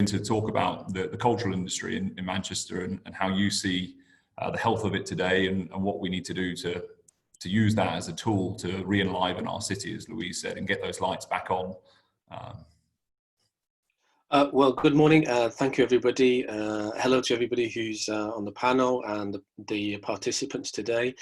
to talk about the cultural industry in Manchester and how you see the health of it today and what we need to do to use that as a tool to re-enliven our city, as Louise said, and get those lights back on. Well, good morning. Thank you, everybody. Hello to everybody who's on the panel and the participants today.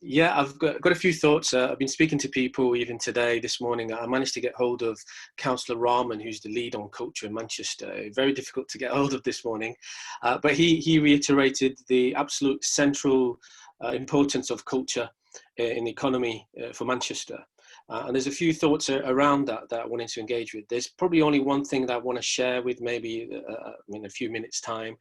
Yeah, I've got a few thoughts. I've been speaking to people even today, this morning. I managed to get hold of Councillor Rahman, who's the lead on culture in Manchester. Very difficult to get hold of this morning. But he reiterated the absolute central importance of culture in the economy for Manchester. And there's a few thoughts around that I wanted to engage with. There's probably only one thing that I want to share with maybe in a few minutes' time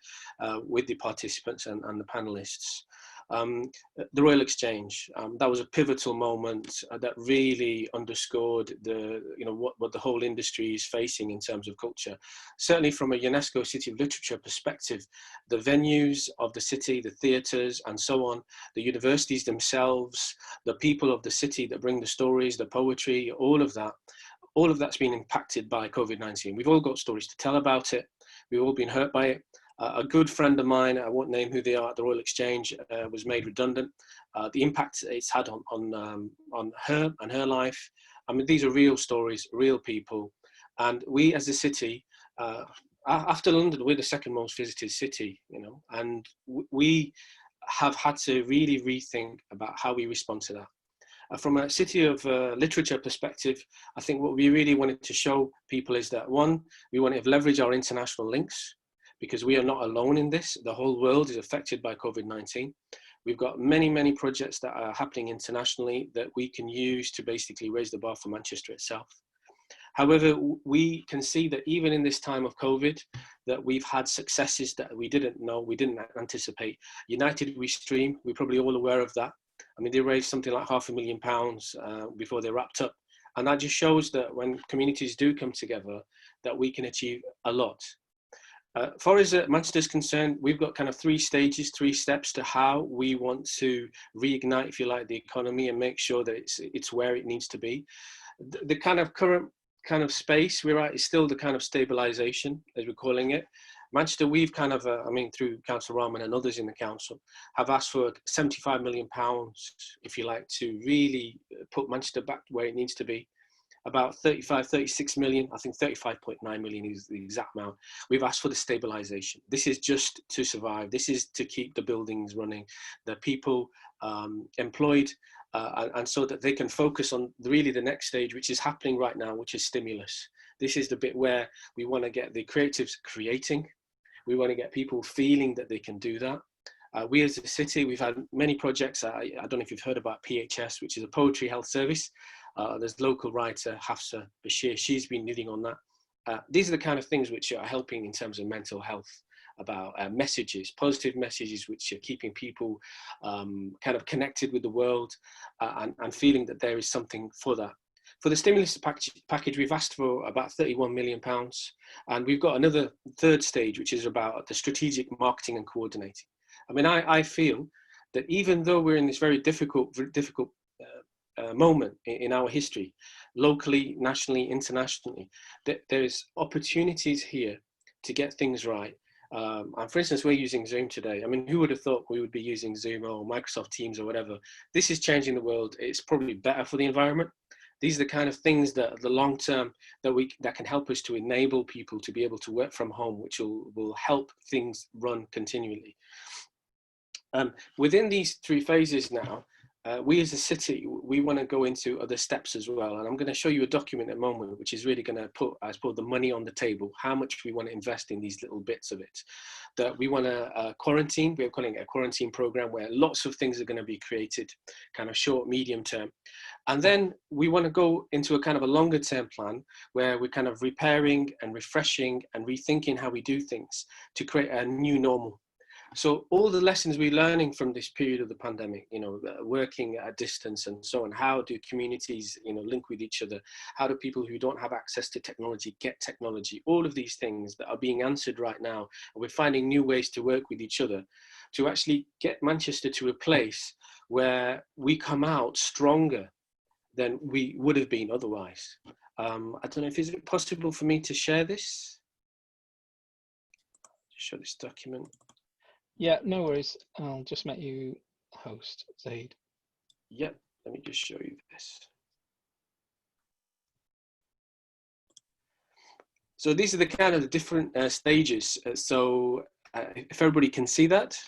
with the participants and the panelists. The Royal Exchange, that was a pivotal moment that really underscored what the whole industry is facing in terms of culture. Certainly from a UNESCO City of Literature perspective, the venues of the city, the theatres and so on, the universities themselves, the people of the city that bring the stories, the poetry, all of that's been impacted by COVID-19. We've all got stories to tell about it. We've all been hurt by it. A good friend of mine, I won't name who they are, at the Royal Exchange, was made redundant. The impact it's had on her and her life. I mean, these are real stories, real people. And we as a city, after London, we're the second most visited city, and we have had to really rethink about how we respond to that. From a City of Literature perspective, I think what we really wanted to show people is that, one, we wanted to leverage our international links, because we are not alone in this. The whole world is affected by COVID-19. We've got many, many projects that are happening internationally that we can use to basically raise the bar for Manchester itself. However, we can see that even in this time of COVID, that we've had successes that we didn't know, we didn't anticipate. United We Stream, we're probably all aware of that. I mean, they raised something like £500,000 before they wrapped up. And that just shows that when communities do come together, that we can achieve a lot. As far as Manchester is concerned, we've got kind of 3 stages, 3 steps to how we want to reignite, if you like, the economy and make sure that it's where it needs to be. The kind of current kind of space we're at is still the kind of stabilisation, as we're calling it. Manchester, we've kind of, through Councillor Rahman and others in the council, have asked for £75 million, if you like, to really put Manchester back where it needs to be. About 36 million, I think 35.9 million is the exact amount. We've asked for the stabilisation. This is just to survive. This is to keep the buildings running, the people employed, and so that they can focus on really the next stage, which is happening right now, which is stimulus. This is the bit where we want to get the creatives creating. We want to get people feeling that they can do that. We as a city, we've had many projects. I don't know if you've heard about PHS, which is a poetry health service. There's local writer Hafsa Bashir, she's been leading on that. These are the kind of things which are helping in terms of mental health, about messages, positive messages which are keeping people kind of connected with the world and feeling that there is something for that. For the stimulus package, we've asked for about £31 million, and we've got another 3rd stage, which is about the strategic marketing and coordinating. I mean, I feel that even though we're in this very difficult moment in our history, locally, nationally, internationally, that there's opportunities here to get things right. And for instance, we're using Zoom today. I mean, who would have thought we would be using Zoom or Microsoft Teams or whatever? This is changing the world. It's probably better for the environment. These are the kind of things that the long term that can help us to enable people to be able to work from home, which will help things run continually. Within these 3 phases now, we as a city, we want to go into other steps as well. And I'm going to show you a document in a moment, which is really going to put, I suppose, the money on the table, how much we want to invest in these little bits of it. That we want to quarantine, we're calling it a quarantine program where lots of things are going to be created, kind of short, medium term. And then we want to go into a kind of a longer term plan where we're kind of repairing and refreshing and rethinking how we do things to create a new normal. So all the lessons we're learning from this period of the pandemic, working at a distance and so on, how do communities, link with each other? How do people who don't have access to technology get technology? All of these things that are being answered right now. And we're finding new ways to work with each other to actually get Manchester to a place where we come out stronger than we would have been otherwise. I don't know if is it possible for me to share this? show this document. Yeah, no worries. I'll just make you host, Zaid. Yep, let me just show you this. So these are the kind of the different stages. If everybody can see that.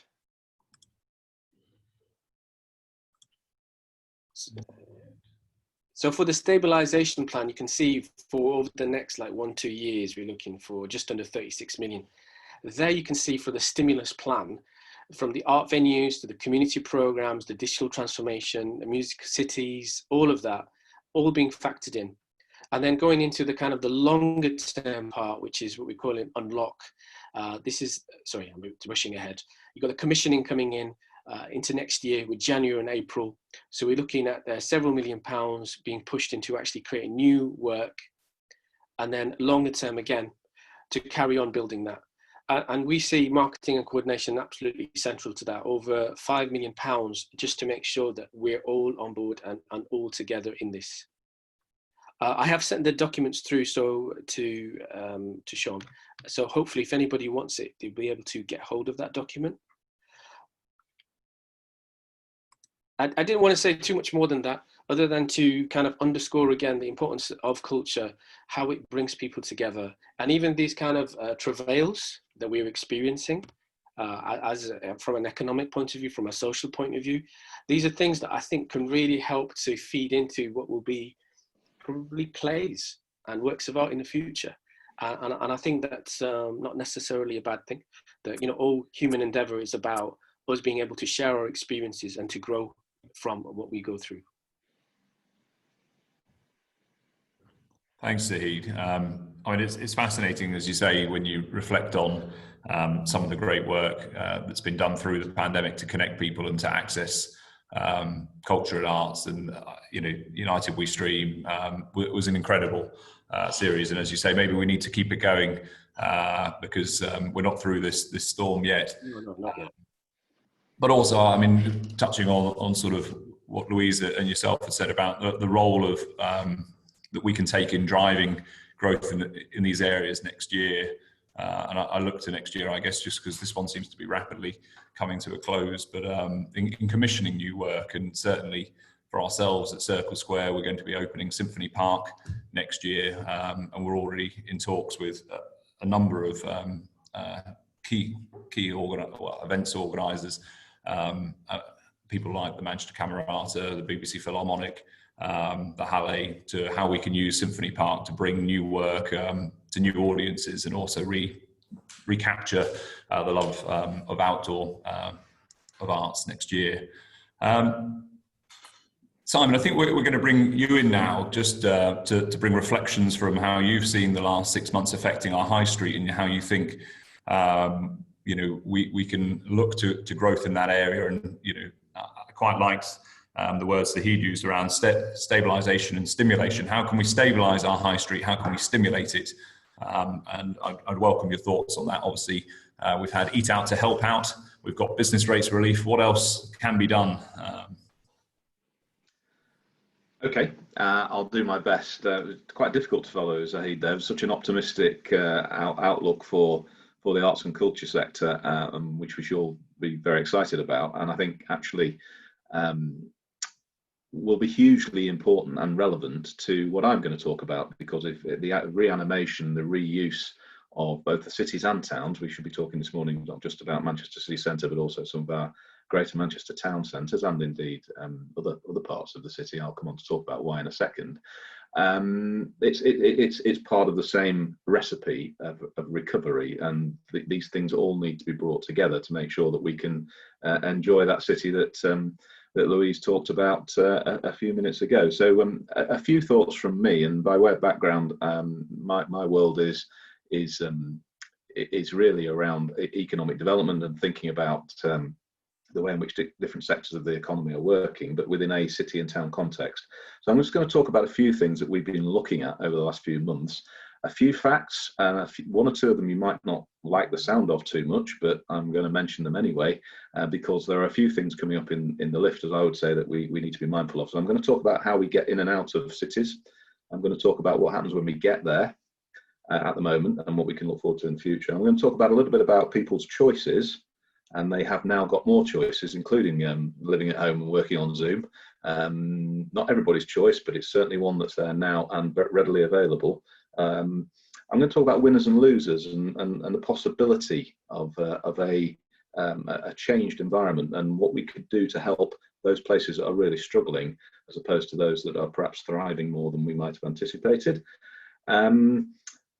So for the stabilization plan, you can see for over the next like 1-2 years, we're looking for just under 36 million. There you can see for the stimulus plan, from the art venues to the community programs, the digital transformation, the music cities, all of that, all being factored in. And then going into the kind of the longer term part, which is what we call it unlock. Sorry, I'm rushing ahead. You've got the commissioning coming in into next year with January and April. So we're looking at several £million being pushed into actually creating new work. And then longer term again, to carry on building that. And we see marketing and coordination absolutely central to that, over £5 million just to make sure that we're all on board and all together in this. I have sent the documents through to Sean. So hopefully if anybody wants it, they'll be able to get hold of that document. I didn't want to say too much more than that, other than to kind of underscore again the importance of culture, how it brings people together, and even these kind of travails that we're experiencing from an economic point of view, from a social point of view. These are things that I think can really help to feed into what will be probably plays and works of art in the future. And I think that's not necessarily a bad thing, that, you know, all human endeavor is about us being able to share our experiences and to grow from what we go through. Thanks, Zahid. I mean, it's fascinating, as you say, when you reflect on some of the great work that's been done through the pandemic to connect people and to access culture and arts. And you know, United We Stream was an incredible series. And as you say, maybe we need to keep it going because we're not through this storm yet. No, not yet. But also, I mean, touching on sort of what Louise and yourself have said about the role of that we can take in driving growth in these areas next year. And I look to next year, I guess, just because this one seems to be rapidly coming to a close, but in commissioning new work, and certainly for ourselves at Circle Square, we're going to be opening Symphony Park next year, and we're already in talks with a number of key events organisers, people like the Manchester Camerata, the BBC Philharmonic, the Halle, to how we can use Symphony Park to bring new work to new audiences, and also recapture the love of outdoor of arts next year. Simon, I think we're going to bring you in now just to bring reflections from how you've seen the last 6 months affecting our high street, and how you think you know, we can look to growth in that area. And you know, I quite liked the words that he'd used around stabilisation and stimulation. How can we stabilise our high street? How can we stimulate it? And I'd welcome your thoughts on that. Obviously, we've had Eat Out to help out. We've got business rates relief. What else can be done? Okay, I'll do my best. It's quite difficult to follow, Zahid. There's such an optimistic outlook for the arts and culture sector, which we should all be very excited about. And I think actually will be hugely important and relevant to what I'm going to talk about, because if the reanimation, the reuse of both the cities and towns, we should be talking this morning not just about Manchester City Centre, but also some of our Greater Manchester town centres, and indeed other parts of the city. I'll come on to talk about why in a second. It's part of the same recipe of recovery, and these things all need to be brought together to make sure that we can enjoy that city that Louise talked about a few minutes ago. So a few thoughts from me, and by way of background, my world is really around economic development and thinking about the way in which different sectors of the economy are working, but within a city and town context. So I'm just going to talk about a few things that we've been looking at over the last few months. A few facts, one or two of them you might not like the sound of too much, but I'm going to mention them anyway, because there are a few things coming up in the lift, as I would say, that we need to be mindful of. So I'm going to talk about how we get in and out of cities. I'm going to talk about what happens when we get there. at the moment and what we can look forward to in the future. I'm going to talk about a little bit about people's choices, and they have now got more choices, including living at home and working on Zoom. Not everybody's choice, but it's certainly one that's there now and readily available. I'm going to talk about winners and losers and the possibility of a changed environment and what we could do to help those places that are really struggling, as opposed to those that are perhaps thriving more than we might have anticipated. And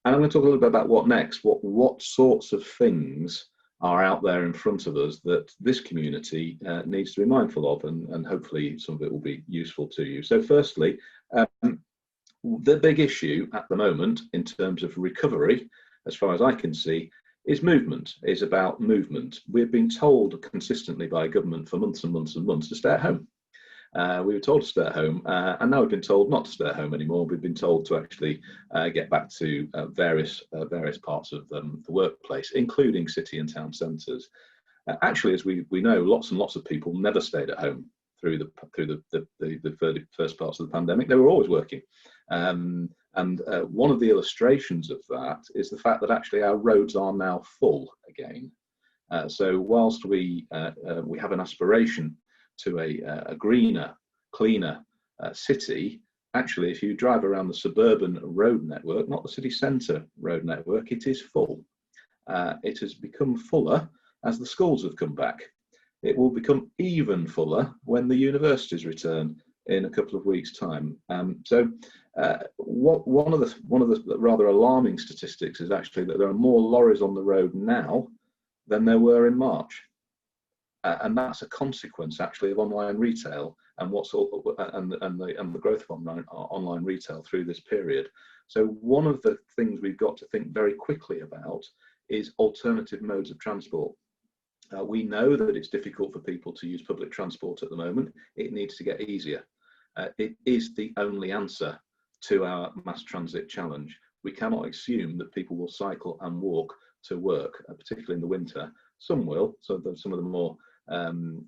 I'm going to talk a little bit about what next, what sorts of things are out there in front of us that this community needs to be mindful of, and hopefully some of it will be useful to you. So firstly, the big issue at the moment in terms of recovery, as far as I can see, is movement, is about movement. We've been told consistently by government for months and months and months to stay at home. We were told to stay at home, and now we've been told not to stay at home anymore. We've been told to actually get back to various parts of the workplace, including city and town centres. Actually, as we know, lots and lots of people never stayed at home through the first parts of the pandemic. They were always working. And one of the illustrations of that is the fact that actually our roads are now full again. So whilst we have an aspiration to a greener, cleaner city, actually, if you drive around the suburban road network, not the city centre road network, it is full. It has become fuller as the schools have come back. It will become even fuller when the universities return in a couple of weeks' time. So one of the rather alarming statistics is actually that there are more lorries on the road now than there were in March. And that's a consequence actually of online retail and the growth of online retail through this period. So one of the things we've got to think very quickly about is alternative modes of transport. We know that it's difficult for people to use public transport at the moment. It needs to get easier. It is the only answer to our mass transit challenge. We cannot assume that people will cycle and walk to work, particularly in the winter. Some will, so some of the more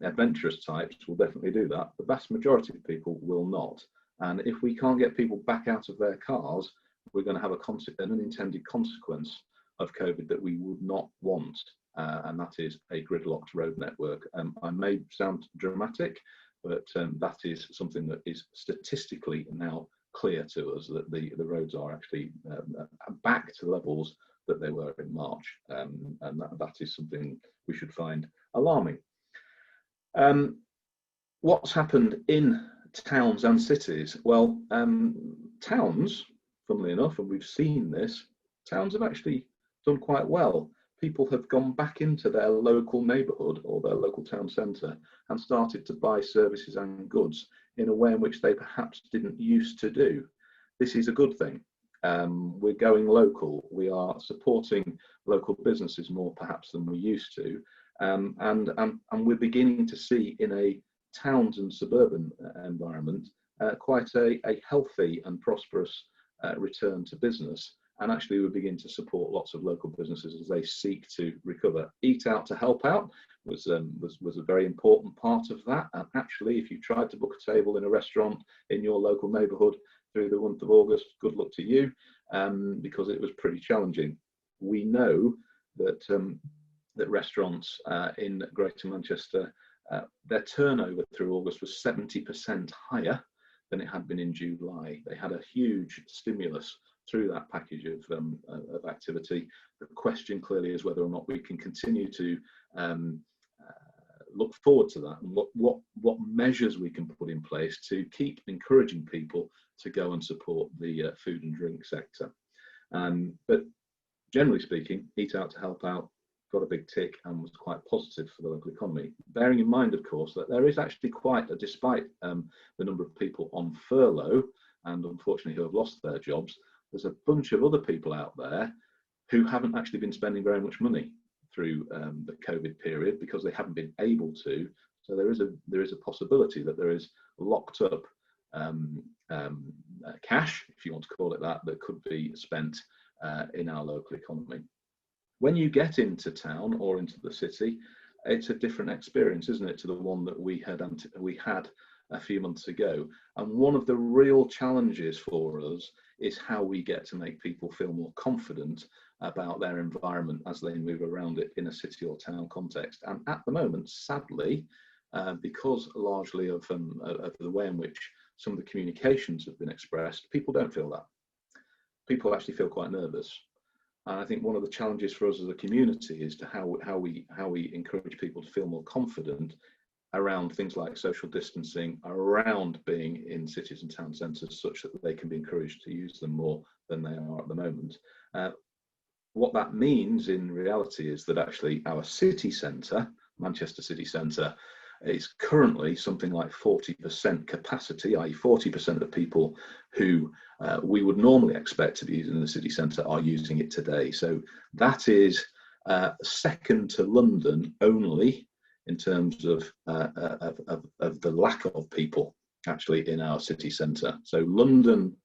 adventurous types will definitely do that. The vast majority of people will not. And if we can't get people back out of their cars, we're going to have an unintended consequence of COVID that we would not want. And that is a gridlocked road network. I may sound dramatic, but that is something that is statistically now clear to us, that the roads are actually back to levels that they were in March. And that is something we should find alarming. What's happened in towns and cities? Well, towns, funnily enough, and we've seen this, towns have actually done quite well. People have gone back into their local neighbourhood or their local town centre and started to buy services and goods in a way in which they perhaps didn't used to do. This is a good thing. We're going local. We are supporting local businesses more perhaps than we used to. And we're beginning to see in a towns and suburban environment quite a healthy and prosperous return to business. And actually we begin to support lots of local businesses as they seek to recover. Eat Out to Help Out was a very important part of that. And actually, if you tried to book a table in a restaurant in your local neighbourhood through the month of August, good luck to you, because it was pretty challenging. We know that that restaurants in Greater Manchester, their turnover through August was 70% higher than it had been in July. They had a huge stimulus through that package of activity. The question clearly is whether or not we can continue to look forward to that, and what measures we can put in place to keep encouraging people to go and support the food and drink sector. But generally speaking, Eat Out to Help Out got a big tick and was quite positive for the local economy. Bearing in mind, of course, that there is actually despite the number of people on furlough and unfortunately who have lost their jobs, there's a bunch of other people out there who haven't actually been spending very much money through the COVID period because they haven't been able to. So there is a possibility that there is locked up cash, if you want to call it that could be spent in our local economy. When you get into town or into the city, it's a different experience, isn't it, to the one that we had a few months ago. And one of the real challenges for us is how we get to make people feel more confident about their environment as they move around it in a city or town context. And at the moment, sadly, because largely of the way in which some of the communications have been expressed, people don't feel that. People actually feel quite nervous. And I think one of the challenges for us as a community is to how we encourage people to feel more confident around things like social distancing, around being in cities and town centres, such that they can be encouraged to use them more than they are at the moment. What that means in reality is that actually our city centre, Manchester city centre, is currently something like 40% capacity, i.e. 40% of people who we would normally expect to be using the city centre are using it today. So that is second to London only in terms of the lack of people actually in our city centre. So London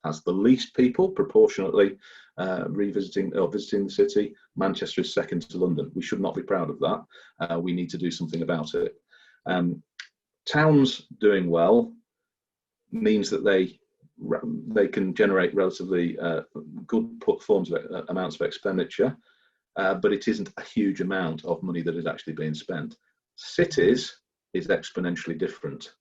has the least people proportionately revisiting or visiting the city. Manchester is second to London. We should not be proud of that. We need to do something about it. Towns doing well means that they can generate relatively good amounts of expenditure, but it isn't a huge amount of money that is actually being spent. Cities is exponentially different.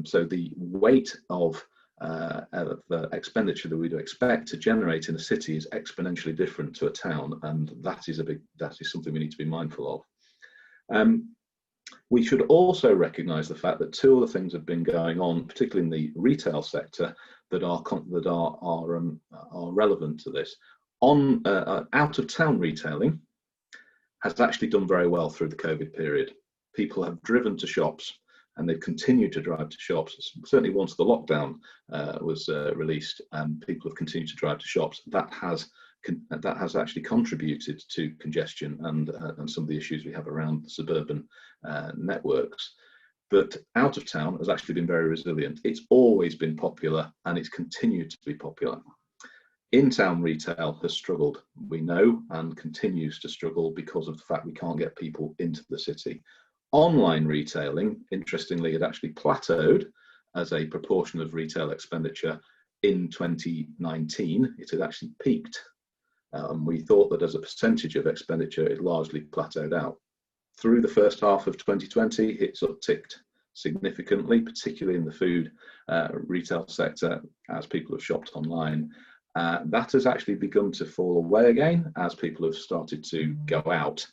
So the weight of the expenditure that we'd expect to generate in a city is exponentially different to a town, and that is something we need to be mindful of. We should also recognise the fact that two other things have been going on, particularly in the retail sector, that are relevant to this. Out of town retailing has actually done very well through the COVID period. People have driven to shops, and they've continued to drive to shops. Certainly once the lockdown was released, people have continued to drive to shops. That has actually contributed to congestion and some of the issues we have around the suburban networks. But out of town has actually been very resilient. It's always been popular, and it's continued to be popular. In-town retail has struggled, we know, and continues to struggle because of the fact we can't get people into the city. Online retailing, interestingly, had actually plateaued as a proportion of retail expenditure in 2019. It had actually peaked. We thought that as a percentage of expenditure, it largely plateaued out. Through the first half of 2020, it's upticked significantly, particularly in the food retail sector, as people have shopped online. That has actually begun to fall away again as people have started to go out.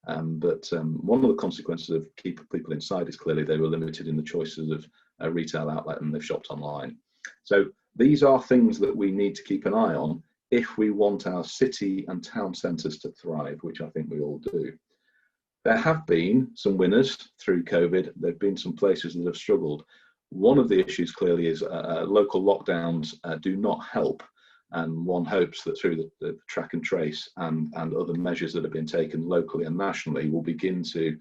But one of the consequences of keeping people inside is clearly they were limited in the choices of a retail outlet, and they've shopped online. So these are things that we need to keep an eye on if we want our city and town centres to thrive, which I think we all do. There have been some winners through COVID. There have been some places that have struggled. One of the issues clearly is local lockdowns do not help. And one hopes that through the track and trace and other measures that have been taken locally and nationally, we'll begin to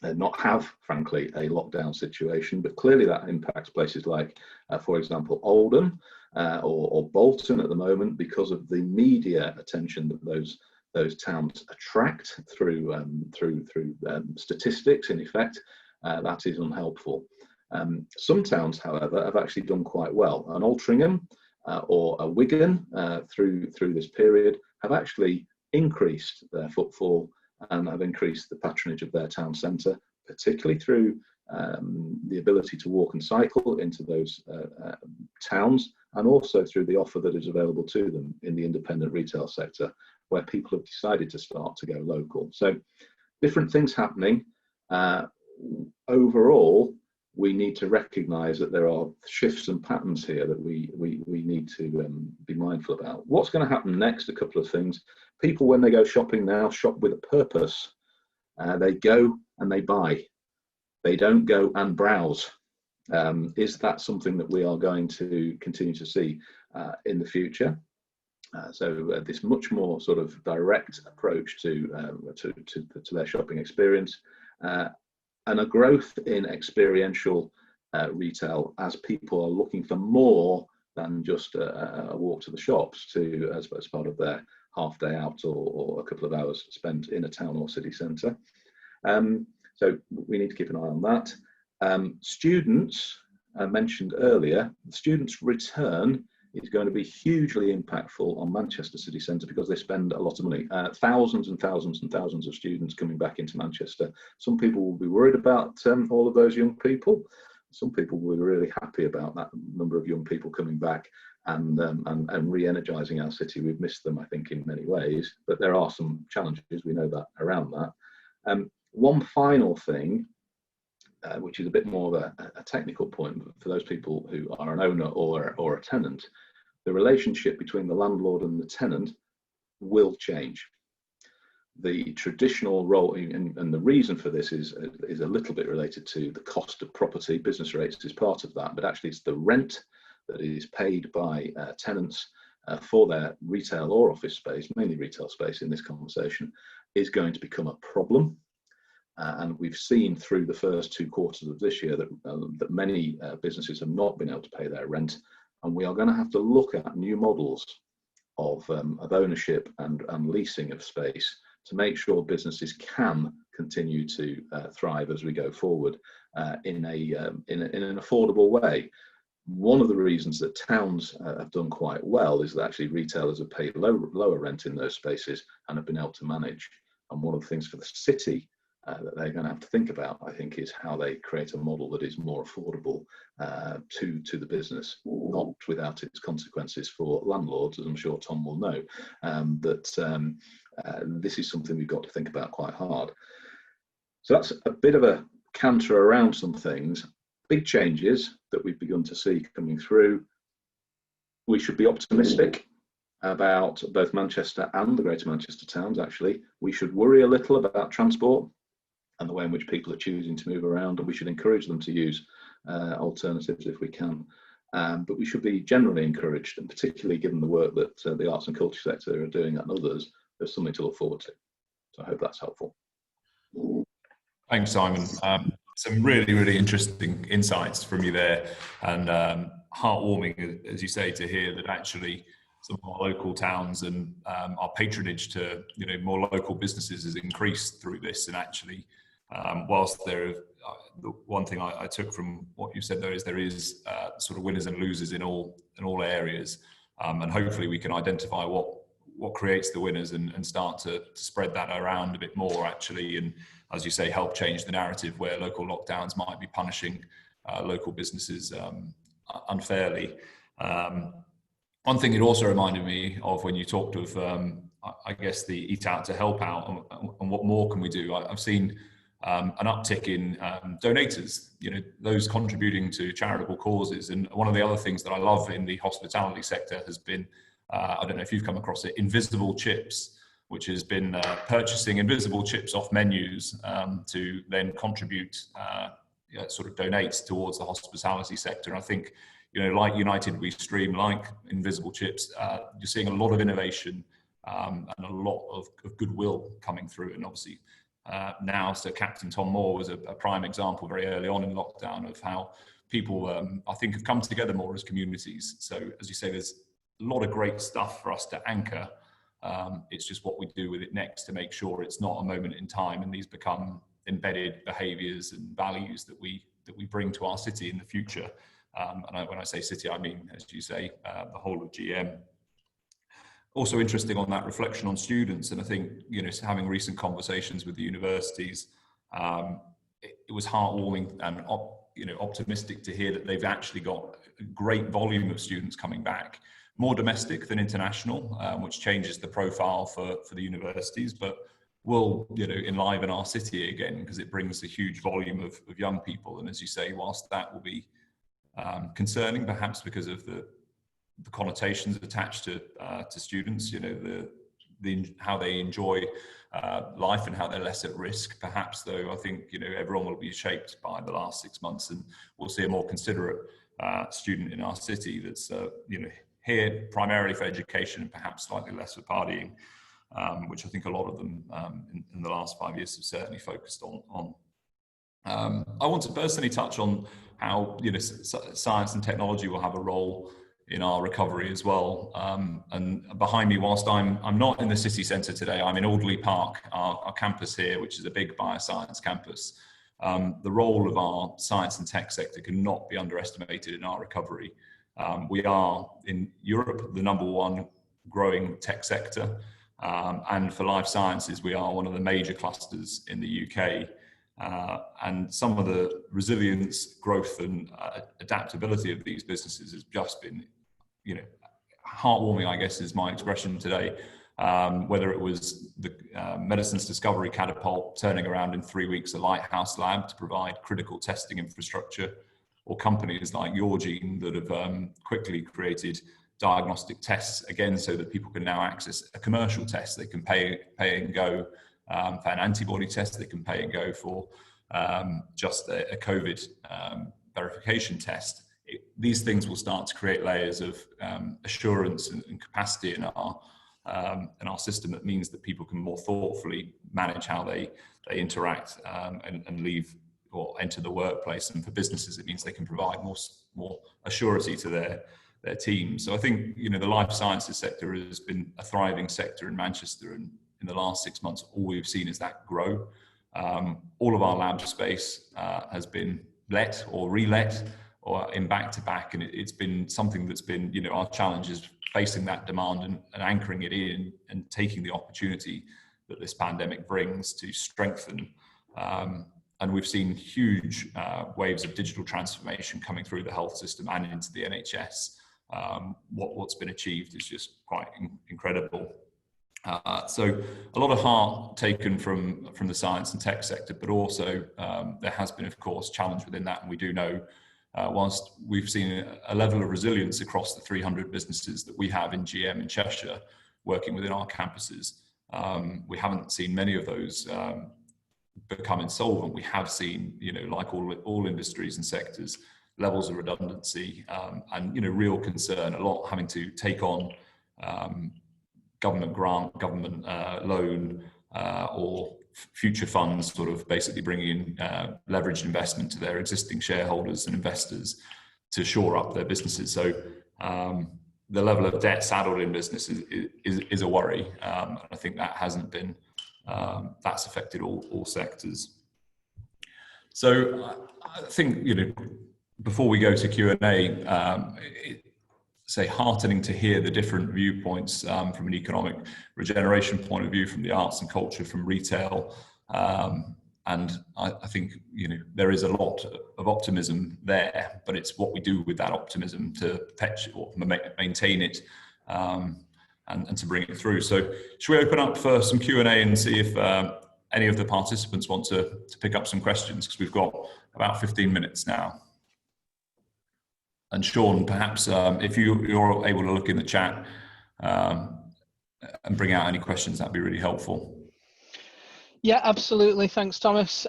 not have, frankly, a lockdown situation. But clearly that impacts places like, for example, Oldham or Bolton at the moment, because of the media attention that those towns attract through statistics, in effect. That is unhelpful. Some towns, however, have actually done quite well. And Altrincham or a Wigan through this period have actually increased their footfall and have increased the patronage of their town centre, particularly through the ability to walk and cycle into those towns, and also through the offer that is available to them in the independent retail sector, where people have decided to start to go local. So different things happening. Overall, we need to recognise that there are shifts and patterns here that we need to be mindful about. What's going to happen next? A couple of things. People, when they go shopping now, shop with a purpose. They go and they buy. They don't go and browse. Is that something that we are going to continue to see in the future? So this much more sort of direct approach to their shopping experience. And a growth in experiential retail as people are looking for more than just a walk to the shops as part of their half day out or a couple of hours spent in a town or city centre. So we need to keep an eye on that. Students, I mentioned earlier, students' return is going to be hugely impactful on Manchester city centre because they spend a lot of money. Thousands and thousands and thousands of students coming back into Manchester. Some people will be worried about all of those young people. Some people will be really happy about that number of young people coming back and re-energising our city. We've missed them, I think, in many ways, but there are some challenges, we know that, around that. One final thing, which is a bit more of a technical point for those people who are an owner or a tenant, the relationship between the landlord and the tenant will change. The traditional role, and the reason for this is a little bit related to the cost of property. Business rates is part of that, but actually it's the rent that is paid by tenants for their retail or office space, mainly retail space in this conversation, is going to become a problem. And we've seen through the first 2 quarters of this year that many businesses have not been able to pay their rent, and we are going to have to look at new models of ownership and leasing of space to make sure businesses can continue to thrive as we go forward in an affordable way. One of the reasons that towns have done quite well is that actually retailers have paid lower rent in those spaces and have been able to manage. And one of the things for the city that they're going to have to think about, I think, is how they create a model that is more affordable to the business, not without its consequences for landlords, as I'm sure Tom will know. This is something we've got to think about quite hard. So that's a bit of a canter around some things. Big changes that we've begun to see coming through. We should be optimistic about both Manchester and the Greater Manchester towns, actually. We should worry a little about transport and the way in which people are choosing to move around, and we should encourage them to use alternatives if we can. But we should be generally encouraged, and particularly given the work that the arts and culture sector are doing and others, there's something to look forward to. So I hope that's helpful. Thanks, Simon. Some really, really interesting insights from you there, and heartwarming, as you say, to hear that actually some of our local towns and our patronage to more local businesses has increased through this. And actually, whilst the one thing I took from what you said there is sort of winners and losers in all areas, and hopefully we can identify what creates the winners and start to spread that around a bit more, actually, and as you say, help change the narrative where local lockdowns might be punishing local businesses unfairly. One thing it also reminded me of when you talked of, I guess, the Eat Out to Help Out and what more can we do. I've seen an uptick in donators, those contributing to charitable causes. And one of the other things that I love in the hospitality sector has been, I don't know if you've come across it, Invisible Chips, which has been purchasing invisible chips off menus to then contribute, sort of donate towards the hospitality sector. And I think, like United We Stream, like Invisible Chips, you're seeing a lot of innovation and a lot of goodwill coming through. And obviously now, so Captain Tom Moore was a prime example very early on in lockdown of how people, I think, have come together more as communities. So as you say, there's a lot of great stuff for us to anchor. It's just what we do with it next to make sure it's not a moment in time and these become embedded behaviours and values that we bring to our city in the future. And when I say city, I mean, as you say, the whole of GM. Also interesting on that reflection on students, and I think having recent conversations with the universities, it was heartwarming and optimistic to hear that they've actually got a great volume of students coming back. More domestic than international, which changes the profile for the universities, but will enliven our city again because it brings a huge volume of young people. And as you say, whilst that will be concerning, perhaps because of the connotations attached to students, how they enjoy life and how they're less at risk. Perhaps, though, I think everyone will be shaped by the last 6 months, and we'll see a more considerate student in our city that's here primarily for education and perhaps slightly less for partying, which I think a lot of them in the last 5 years have certainly focused on. I want to personally touch on how science and technology will have a role in our recovery as well. And behind me, whilst I'm not in the city centre today, I'm in Alderley Park, our campus here, which is a big bioscience campus. The role of our science and tech sector cannot be underestimated in our recovery. We are in Europe the #1 growing tech sector, and for life sciences we are one of the major clusters in the UK. And some of the resilience, growth, and adaptability of these businesses has just been, heartwarming, I guess is my expression today. Whether it was the Medicines Discovery Catapult turning around in 3 weeks a Lighthouse lab to provide critical testing infrastructure, or companies like Yourgene that have quickly created diagnostic tests, again, so that people can now access a commercial test. They can pay and go for an antibody test, they can pay and go for just a COVID verification test. These things will start to create layers of assurance and capacity in our system that means that people can more thoughtfully manage how they interact and leave or enter the workplace. And for businesses, it means they can provide more assurity to their teams. So I think, the life sciences sector has been a thriving sector in Manchester, and in the last 6 months, all we've seen is that grow. All of our lab space has been let or relet or in back-to-back, and it's been something that's been, our challenge is facing that demand and anchoring it in and taking the opportunity that this pandemic brings to strengthen. And we've seen huge waves of digital transformation coming through the health system and into the NHS. What's been achieved is just quite incredible. So a lot of heart taken from the science and tech sector, but also there has been, of course, challenge within that. And we do know, whilst we've seen a level of resilience across the 300 businesses that we have in GM in Cheshire working within our campuses, we haven't seen many of those become insolvent. We have seen, like all industries and sectors, levels of redundancy and real concern, a lot having to take on government grant, government loan, or future funds, sort of basically bringing in leveraged investment to their existing shareholders and investors to shore up their businesses. So the level of debt saddled in business is a worry. I think that hasn't been, that's affected all sectors. So I think, before we go to Q&A, say heartening to hear the different viewpoints from an economic regeneration point of view, from the arts and culture, from retail. And I think, there is a lot of optimism there, but it's what we do with that optimism to perpetuate or maintain it and to bring it through. So should we open up for some Q&A and see if any of the participants want to pick up some questions, because we've got about 15 minutes now. And Sean, perhaps if you're able to look in the chat and bring out any questions, that'd be really helpful. Yeah, absolutely. Thanks, Thomas.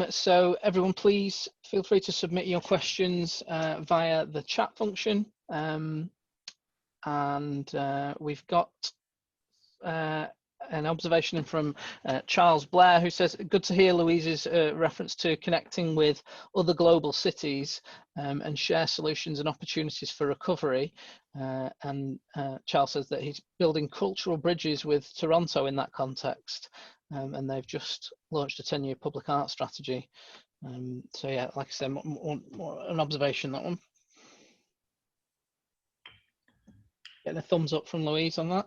So everyone, please feel free to submit your questions via the chat function. And we've got an observation from Charles Blair, who says, good to hear Louise's reference to connecting with other global cities and share solutions and opportunities for recovery. And Charles says that he's building cultural bridges with Toronto in that context. And they've just launched a 10-year public art strategy. So yeah, like I said, more an observation, that one. Getting a thumbs up from Louise on that.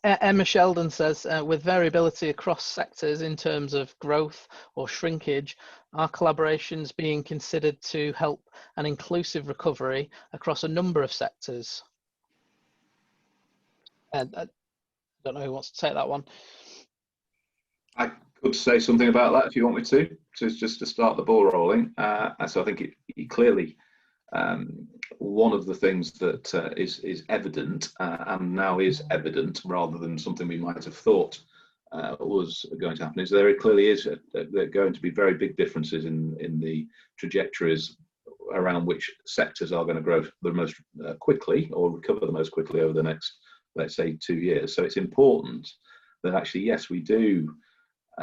Emma Sheldon says, with variability across sectors in terms of growth or shrinkage, are collaborations being considered to help an inclusive recovery across a number of sectors? I don't know who wants to take that one. I could say something about that if you want me to just to start the ball rolling. So I think it clearly, one of the things that is evident and now is evident, rather than something we might have thought was going to happen, is there clearly is there are going to be very big differences in the trajectories around which sectors are going to grow the most quickly or recover the most quickly over the next, let's say, 2 years. So it's important that actually, yes, we do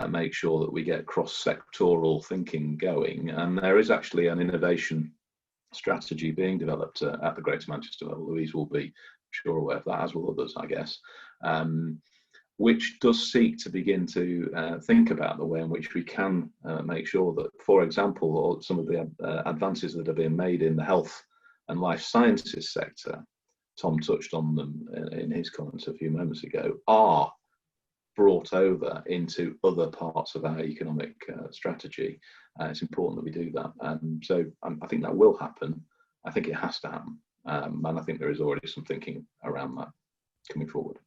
make sure that we get cross-sectoral thinking going, and there is actually an innovation strategy being developed at the Greater Manchester level. Louise will be sure aware of that, as will others, I guess. which does seek to begin to think about the way in which we can make sure that, for example, or some of the advances that are being made in the health and life sciences sector, Tom touched on them in his comments a few moments ago, are brought over into other parts of our economic strategy. It's important that we do that. So I think that will happen. I think it has to happen. And I think there is already some thinking around that coming forward.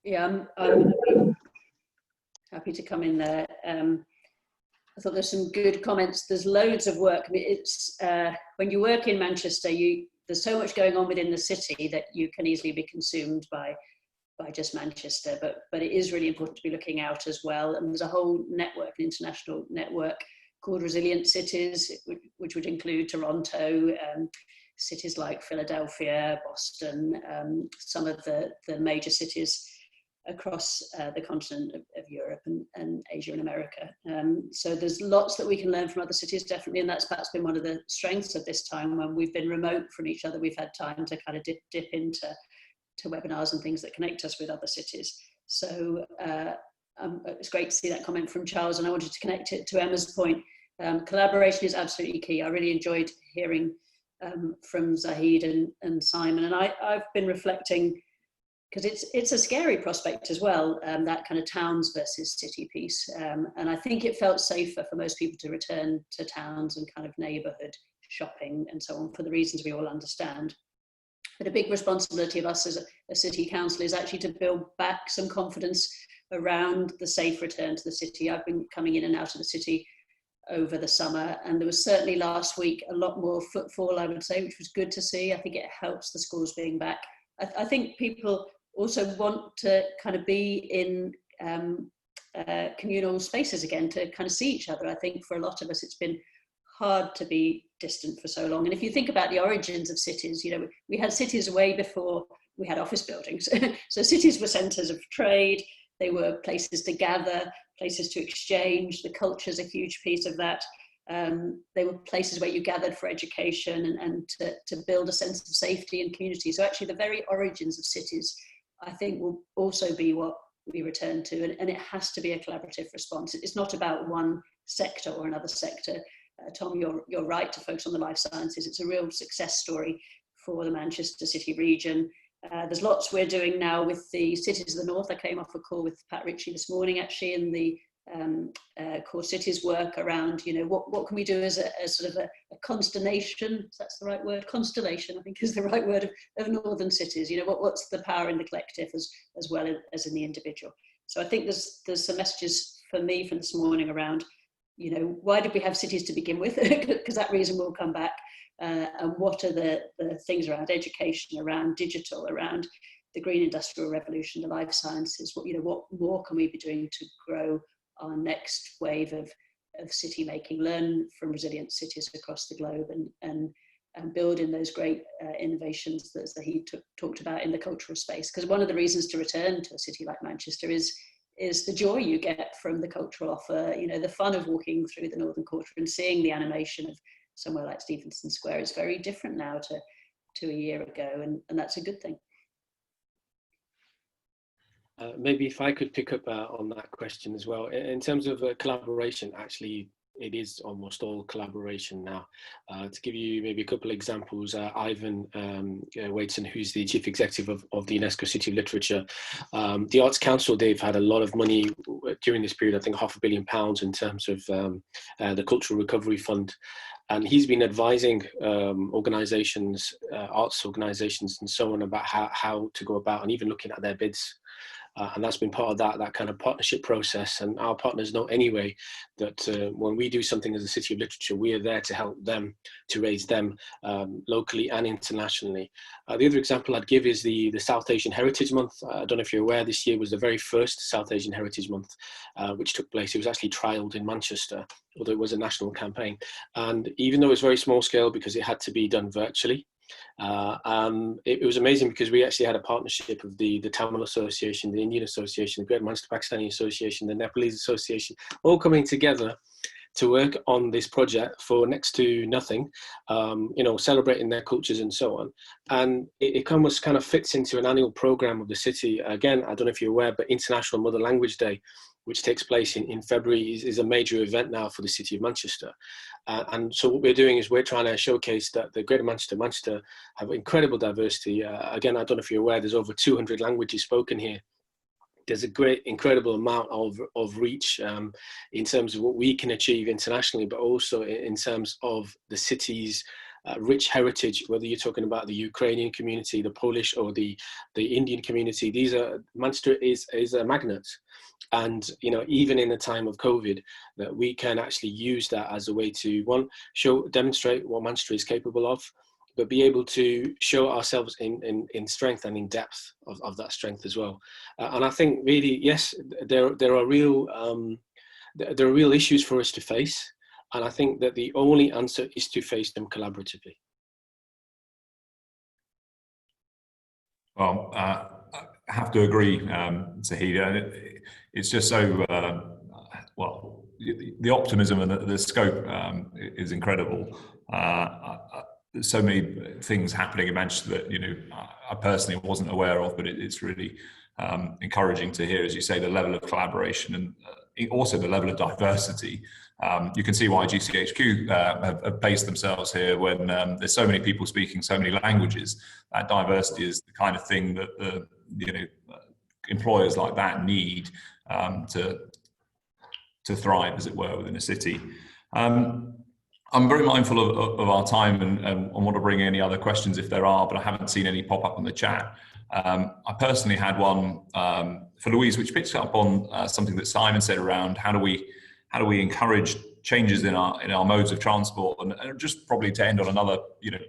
Yeah, I'm happy to come in there. I thought there's some good comments. There's loads of work. I mean, it's when you work in Manchester, there's so much going on within the city that you can easily be consumed by just Manchester, but it is really important to be looking out as well. And there's a whole network, an international network called Resilient Cities, which would include Toronto, cities like Philadelphia, Boston, some of the major cities across the continent of Europe and Asia and America. So there's lots that we can learn from other cities, definitely, and that's perhaps been one of the strengths of this time. When we've been remote from each other, we've had time to kind of dip into webinars and things that connect us with other cities. So it's great to see that comment from Charles, and I wanted to connect it to Emma's point. Collaboration is absolutely key. I really enjoyed hearing from Zahid and Simon, and I've been reflecting, because it's a scary prospect as well, that kind of towns versus city piece. And I think it felt safer for most people to return to towns and kind of neighbourhood shopping and so on, for the reasons we all understand. But a big responsibility of us as a city council is actually to build back some confidence around the safe return to the city. I've been coming in and out of the city over the summer, and there was certainly last week a lot more footfall, I would say, which was good to see. I think it helps the schools being back. I think people also want to kind of be in communal spaces again, to kind of see each other. I think for a lot of us, it's been hard to be distant for so long. And if you think about the origins of cities, you know, we had cities way before we had office buildings. So cities were centres of trade. They were places to gather, places to exchange. The culture is a huge piece of that. They were places where you gathered for education and to build a sense of safety and community. So actually the very origins of cities, I think, will also be what we return to. And it has to be a collaborative response. It's not about one sector or another sector. Tom, you're right to focus on the life sciences. It's a real success story for the Manchester City region. There's lots we're doing now with the cities of the north. I came off a call with Pat Ritchie this morning, actually, in the core cities work around, you know, what can we do as sort of a constellation, if that's the right word, constellation, I think is the right word, of northern cities. You know, what's the power in the collective as well as in the individual. So I think there's some messages for me from this morning around, you know, why did we have cities to begin with? Because that reason will come back. And what are the things around education, around digital, around the green industrial revolution, the life sciences? What more can we be doing to grow our next wave of city making? Learn from resilient cities across the globe and build in those great innovations that he talked about in the cultural space. Because one of the reasons to return to a city like Manchester is the joy you get from the cultural offer, you know, the fun of walking through the Northern Quarter and seeing the animation of somewhere like Stephenson Square. Is very different now to a year ago, and that's a good thing. Maybe if I could pick up on that question as well. In terms of collaboration, actually, it is almost all collaboration now. To give you maybe a couple of examples, Ivan Waitson, who's the Chief Executive of the UNESCO City of Literature, the Arts Council, they've had a lot of money during this period, I think £500 million in terms of the Cultural Recovery Fund. And he's been advising organisations, arts organisations and so on, about how to go about and even looking at their bids. And that's been part of that kind of partnership process. And our partners know anyway that when we do something as a City of Literature, we are there to help them, to raise them locally and internationally. The other example I'd give is the South Asian Heritage Month. I don't know if you're aware, this year was the very first South Asian Heritage Month, which took place. It was actually trialled in Manchester, although it was a national campaign. And even though it was very small scale because it had to be done virtually, it was amazing because we actually had a partnership of the Tamil Association, the Indian Association, the Great Manchester Pakistani Association, the Nepalese Association, all coming together to work on this project for next to nothing, celebrating their cultures and so on. And it almost kind of fits into an annual program of the city. Again, I don't know if you're aware, but International Mother Language Day, which takes place in February, is a major event now for the City of Manchester. And so what we're doing is we're trying to showcase that the Greater Manchester have incredible diversity. Again, I don't know if you're aware, there's over 200 languages spoken here. There's a incredible amount of reach in terms of what we can achieve internationally, but also in terms of the city's rich heritage, whether you're talking about the Ukrainian community, the Polish or the Indian community. Manchester is a magnet. And, even in the time of COVID, that we can actually use that as a way to, demonstrate what Manchester is capable of, but be able to show ourselves in strength and in depth of that strength as well. And I think really, yes, there are real issues for us to face. And I think that the only answer is to face them collaboratively. Well, I have to agree, Zahid. It's just so, the optimism and the scope is incredible. There's so many things happening in Manchester that, I personally wasn't aware of, but it's really encouraging to hear, as you say, the level of collaboration and also the level of diversity. You can see why GCHQ have based themselves here when there's so many people speaking so many languages. That diversity is the kind of thing that employers like that need to thrive, as it were, within a city. I'm very mindful of our time and want to bring any other questions if there are, but I haven't seen any pop up in the chat. I personally had one for Louise, which picks up on something that Simon said around how do we encourage changes in our modes of transport, and just probably to end on another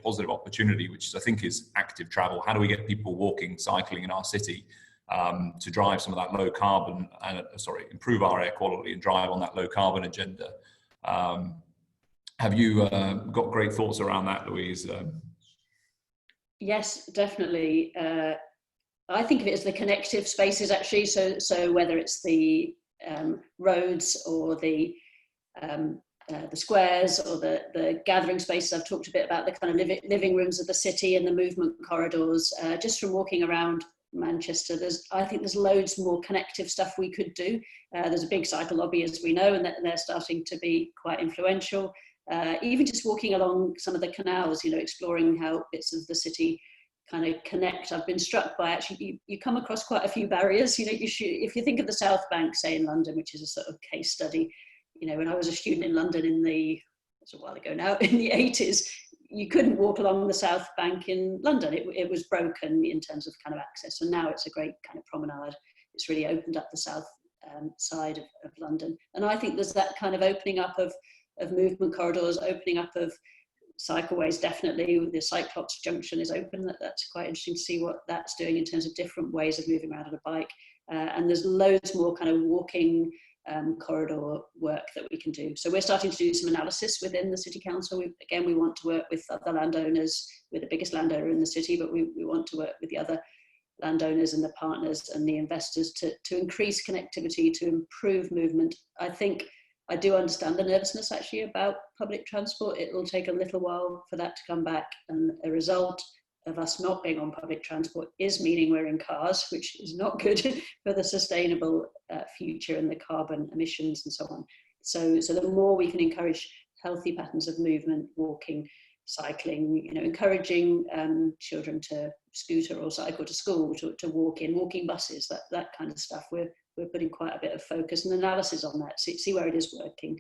positive opportunity, which I think is active travel. How do we get people walking, cycling in our city to drive some of that low carbon and improve our air quality and drive on that low carbon agenda? Have you got great thoughts around that, Louise? Yes, definitely. I think of it as the connective spaces, actually. So whether it's the roads or the squares or the gathering spaces, I've talked a bit about the kind of living rooms of the city and the movement corridors. Just from walking around Manchester, I think there's loads more connective stuff we could do. There's a big cycle lobby, as we know, and they're starting to be quite influential. Even just walking along some of the canals, exploring how bits of the city kind of connect. I've been struck by, actually, you come across quite a few barriers. If you think of the South Bank, say in London, which is a sort of case study, when I was a student in London it's a while ago now, in the 80s, you couldn't walk along the South Bank in London. It was broken in terms of kind of access. And now it's a great kind of promenade. It's really opened up the south side of London. And I think there's that kind of opening up of movement corridors, opening up of cycleways. Definitely the Cyclops junction is open. That's quite interesting to see what that's doing in terms of different ways of moving around on a bike. And there's loads more kind of walking corridor work that we can do. So we're starting to do some analysis within the City Council. We want to work with other landowners. We're the biggest landowner in the city, but we want to work with the other landowners and the partners and the investors to increase connectivity, to improve movement. I do understand the nervousness actually about public transport. It will take a little while for that to come back, and a result of us not being on public transport is meaning we're in cars, which is not good for the sustainable future and the carbon emissions and so on. So the more we can encourage healthy patterns of movement, walking, cycling, encouraging children to scooter or cycle to school, to walk in, walking buses, that kind of stuff. We're putting quite a bit of focus and analysis on that, see where it is working.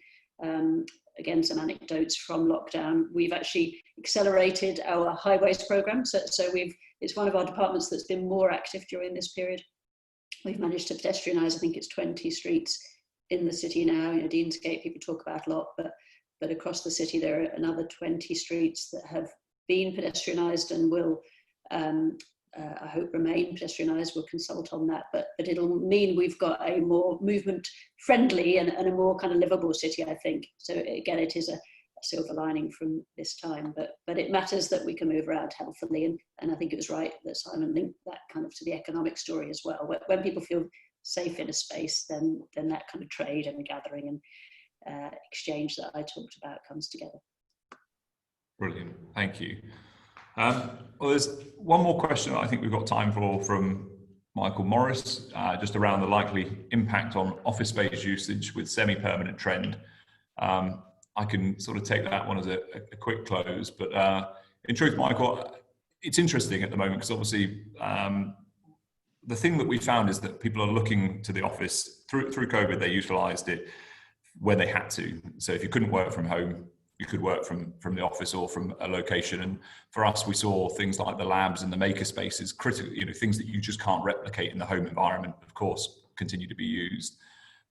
Again, some anecdotes from lockdown. We've actually accelerated our highways program. So it's one of our departments that's been more active during this period. We've managed to pedestrianise, I think it's 20 streets in the city now. Deansgate people talk about a lot, but across the city there are another 20 streets that have been pedestrianised and will, I hope, remain pedestrianised. We'll consult on that, but it'll mean we've got a more movement friendly and a more kind of livable city, I think. So again, it is a silver lining from this time, but it matters that we can move around healthily, and I think it was right that Simon linked that kind of to the economic story as well. When people feel safe in a space, then that kind of trade and gathering exchange that I talked about comes together. Brilliant, thank you. Well, there's one more question I think we've got time for from Michael Morris, just around the likely impact on office space usage with semi-permanent trend. I can sort of take that one as a quick close, but in truth, Michael, it's interesting at the moment because obviously the thing that we found is that people are looking to the office through COVID. They utilised it when they had to. So if you couldn't work from home, you could work from the office or from a location. And for us, we saw things like the labs and the maker spaces, critical, things that you just can't replicate in the home environment, of course, continue to be used.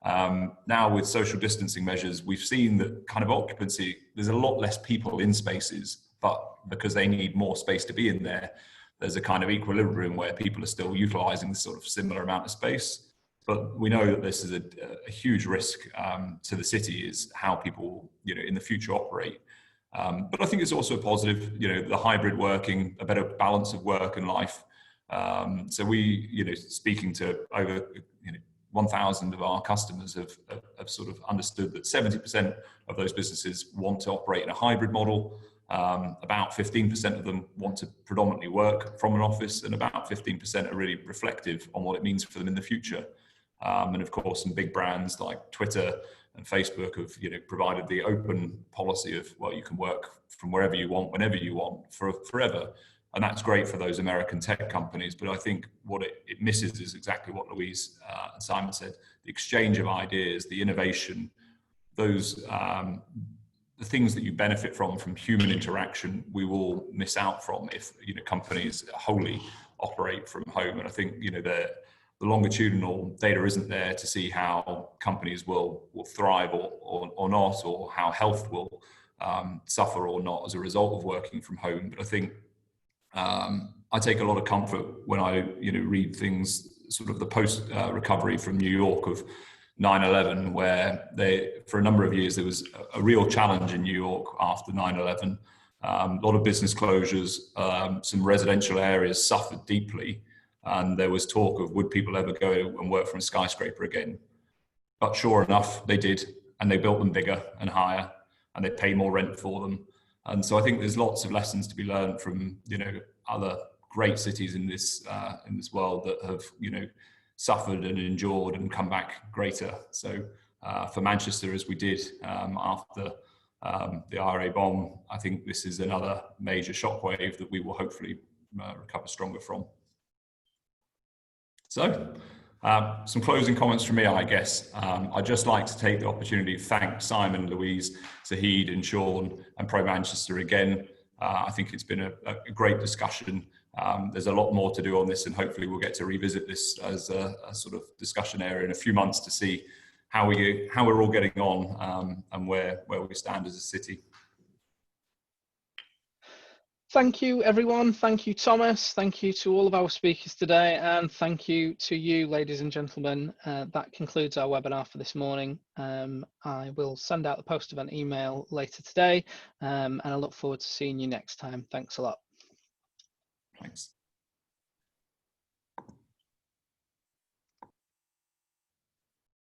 Now with social distancing measures, we've seen that kind of occupancy, there's a lot less people in spaces, but because they need more space to be in there, there's a kind of equilibrium where people are still utilizing the sort of similar amount of space. But we know that this is a huge risk to the city, is how people, in the future operate. But I think it's also a positive, the hybrid working, a better balance of work and life. So we, speaking to over 1,000 of our customers have sort of understood that 70% of those businesses want to operate in a hybrid model. About 15% of them want to predominantly work from an office, and about 15% are really reflective on what it means for them in the future. And of course, some big brands like Twitter and Facebook have, provided the open policy of, well, you can work from wherever you want, whenever you want, forever. And that's great for those American tech companies. But I think what it misses is exactly what Louise and Simon said: the exchange of ideas, the innovation, those the things that you benefit from human interaction, we will miss out from if companies wholly operate from home. And I think the longitudinal data isn't there to see how companies will thrive or not, or how health will suffer or not as a result of working from home. But I think I take a lot of comfort when I read things, sort of the post recovery from New York of 9/11, where for a number of years there was a real challenge in New York after 9/11. A lot of business closures, some residential areas suffered deeply. And there was talk of, would people ever go and work from a skyscraper again? But sure enough, they did, and they built them bigger and higher, and they pay more rent for them. And so I think there's lots of lessons to be learned from other great cities in this world that have suffered and endured and come back greater. So for Manchester, as we did after the IRA bomb, I think this is another major shockwave that we will hopefully recover stronger from. So, some closing comments from me, I guess. I'd just like to take the opportunity to thank Simon, Louise, Zahid and Sean and Pro Manchester again. I think it's been a great discussion. There's a lot more to do on this, and hopefully we'll get to revisit this as a sort of discussion area in a few months to see how we're all getting on and where we stand as a city. Thank you, everyone. Thank you, Thomas. Thank you to all of our speakers today. And thank you to you, ladies and gentlemen. That concludes our webinar for this morning. I will send out the post-event email later today, and I look forward to seeing you next time. Thanks a lot. Thanks.